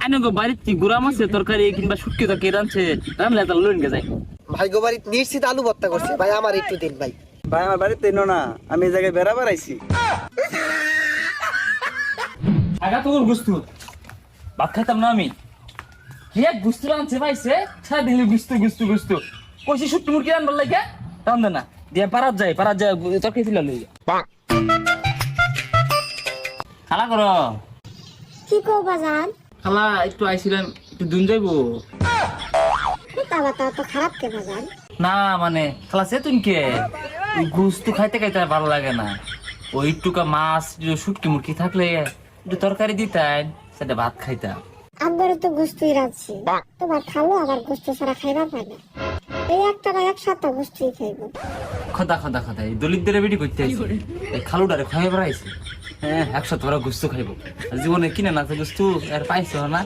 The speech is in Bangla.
আইনো গো বাড়িতে গুড়া মাছের তরকারি কিংবা শুটকি তরকারি রাঁধছে, রাঁধলে তাহলে লইন গে যাই। ভাই গো বাড়ি নিশ্চিত আলু ভর্তা করছে ভাই, আমার একটু দিন ভাই। ভাই আমার বাড়িতে এনো না, আমি এই জায়গায় বেড়াবার আইছি। আগা তোর গুস্তু ভাত খাইতাম না আমি। কি এক গুস্তু রাঁধছে পাইছে, সারাদিন গুস্তু গুস্তু গুস্তু কইছি শুটকি মুরগি রাঁধবার লাগে রাঁধে না, দিয়ে পারাত যায় তরকারি ছিল লই খালা করো। কি কো বাজান? খালা একটু আইছিলাম, একটু দুন যাইবো। তাওয়াটা তো খারাপ কে বাজান? না মানে খালা সে তুমি কে গুস্তু খাইতে খাইতে আর ভালো লাগে না, ওই একটুকা মাছ শুটকি মুরগি থাকলে একটু তরকারি দিতেন, সেটা ভাত খাইতাম। আমগরে তো গুস্তুই রাখছি, তোমার খালো আবার গুস্তু ছাড়া খাইবা পায় না। এই একটা না এক সপ্তাহ গুস্তুই খাইবো। খদা খদা খদা এই দলিতদের বেটি করতে আইছে, এই খালুডারে খাইয়ে বেড়াইছে। হ্যাঁ 100 তোরা গুস্তু খাইবো, আর জীবনে কিনে না তো গুস্তু আর পাইছো না।